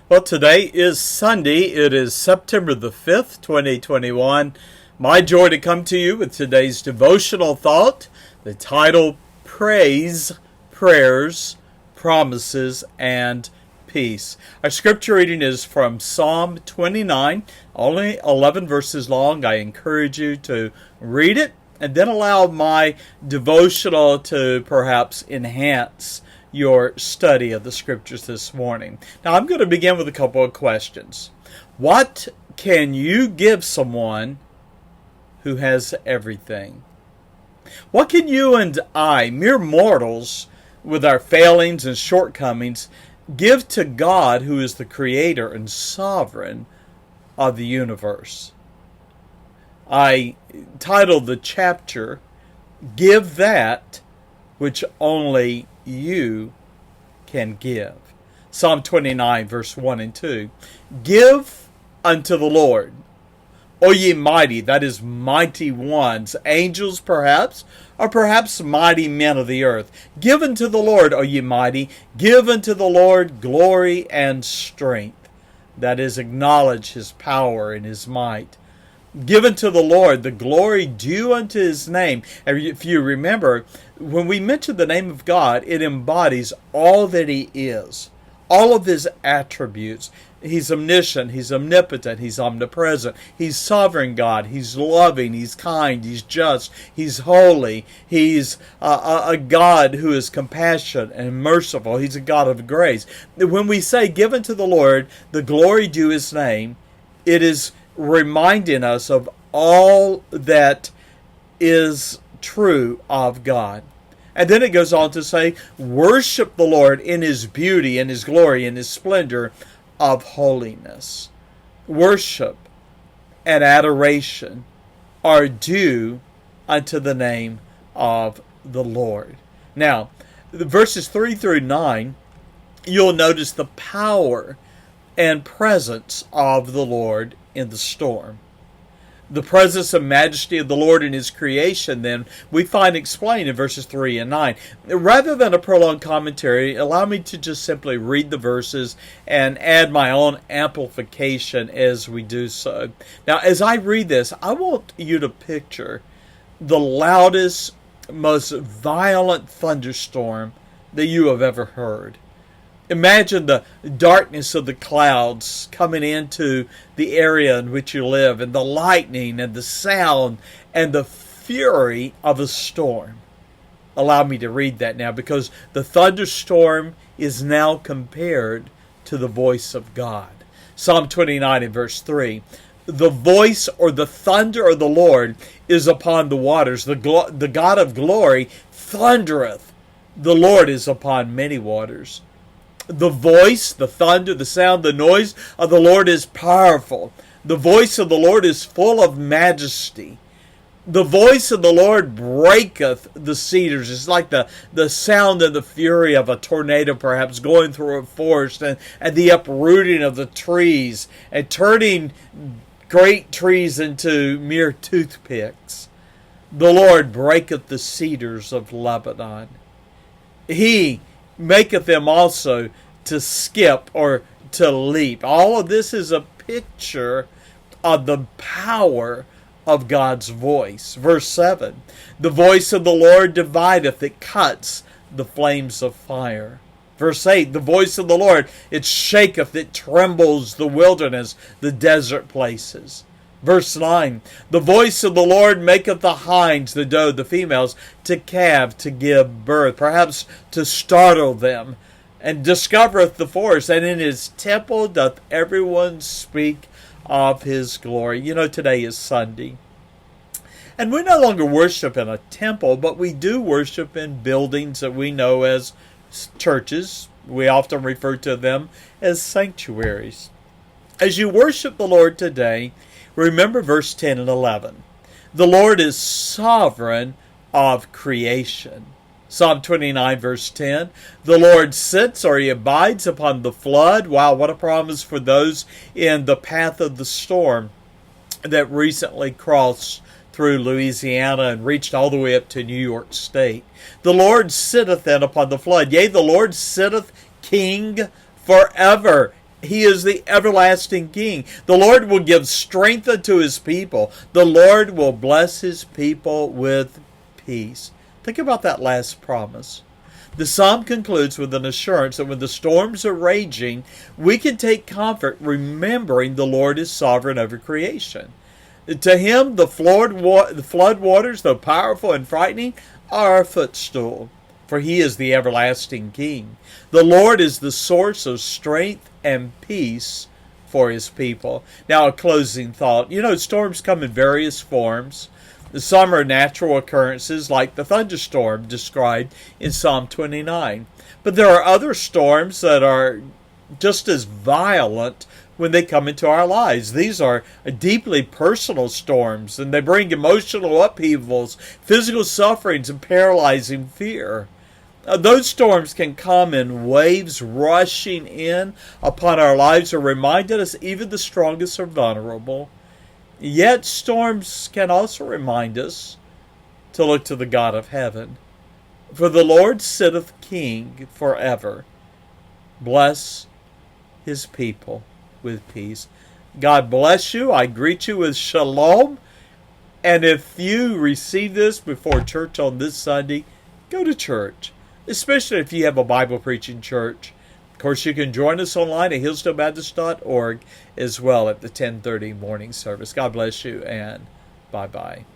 Well, today is Sunday. It is September the 5th, 2021. My joy to come to you with today's devotional thought, the title, Praise, Prayers, Promises, and Peace. Our scripture reading is from Psalm 29, only 11 verses long. I encourage you to read it and then allow my devotional to perhaps enhance your study of the scriptures this morning. Now, I'm going to begin with a couple of questions. What can you give someone who has everything? What can you and I, mere mortals, with our failings and shortcomings, give to God, who is the creator and sovereign of the universe? I titled the chapter, Give That Which Only You can give. Psalm 29, verse 1 and 2. Give unto the Lord, O ye mighty, that is mighty ones, angels perhaps, or perhaps mighty men of the earth. Give unto the Lord, O ye mighty, give unto the Lord glory and strength. That is, acknowledge his power and his might. Give unto the Lord the glory due unto his name. If you remember, when we mention the name of God, it embodies all that he is, all of his attributes. He's omniscient, he's omnipotent, he's omnipresent, he's sovereign God, he's loving, he's kind, he's just, he's holy, he's a God who is compassionate and merciful, he's a God of grace. When we say give unto the Lord the glory due his name, it is reminding us of all that is true of God. And then it goes on to say, worship the Lord in his beauty, in his glory, in his splendor of holiness. Worship and adoration are due unto the name of the Lord. Now, verses 3 through 9, you'll notice the power and presence of the Lord in the storm. The presence and majesty of the Lord in his creation, then, we find explained in verses 3 and 9. Rather than a prolonged commentary, allow me to just simply read the verses and add my own amplification as we do so. Now, as I read this, I want you to picture the loudest, most violent thunderstorm that you have ever heard. Imagine the darkness of the clouds coming into the area in which you live, and the lightning and the sound and the fury of a storm. Allow me to read that now, because the thunderstorm is now compared to the voice of God. Psalm 29 and verse 3. The voice or the thunder of the Lord is upon the waters. The God of glory thundereth. The Lord is upon many waters. The voice, the thunder, the sound, the noise of the Lord is powerful. The voice of the Lord is full of majesty. The voice of the Lord breaketh the cedars. It's like the sound and the fury of a tornado perhaps going through a forest, and the uprooting of the trees and turning great trees into mere toothpicks. The Lord breaketh the cedars of Lebanon. He maketh them also to skip or to leap. All of this is a picture of the power of God's voice. Verse 7, the voice of the Lord divideth, it cuts the flames of fire. Verse 8, the voice of the Lord, it shaketh, it trembles the wilderness, the desert places. Verse 9, the voice of the Lord maketh the hinds, the doe, the females, to calve, to give birth, perhaps to startle them, and discovereth the forest, and in his temple doth everyone speak of his glory. You know, today is Sunday, and we no longer worship in a temple, but we do worship in buildings that we know as churches. We often refer to them as sanctuaries. As you worship the Lord today, remember verse 10 and 11. The Lord is sovereign of creation. Psalm 29 verse 10. The Lord sits or he abides upon the flood. Wow, what a promise for those in the path of the storm that recently crossed through Louisiana and reached all the way up to New York State. The Lord sitteth then upon the flood. Yea, the Lord sitteth king forever He is the everlasting King. The Lord will give strength unto his people. The Lord will bless his people with peace. Think about that last promise. The psalm concludes with an assurance that when the storms are raging, we can take comfort remembering the Lord is sovereign over creation. To him, the flood waters, though powerful and frightening, are a footstool, for he is the everlasting King. The Lord is the source of strength and peace for his people. Now, a closing thought. Storms come in various forms. Some are natural occurrences like the thunderstorm described in Psalm 29. But there are other storms that are just as violent when they come into our lives. These are deeply personal storms, and they bring emotional upheavals, physical sufferings, and paralyzing fear. Those storms can come in waves rushing in upon our lives or reminding us even the strongest are vulnerable. Yet storms can also remind us to look to the God of heaven. For the Lord sitteth King forever. Bless his people with peace. God bless you. I greet you with shalom. And if you receive this before church on this Sunday, go to church, especially if you have a Bible preaching church. Of course, you can join us online at hillsdalebaptist.org as well at the 10:30 morning service. God bless you, and bye-bye.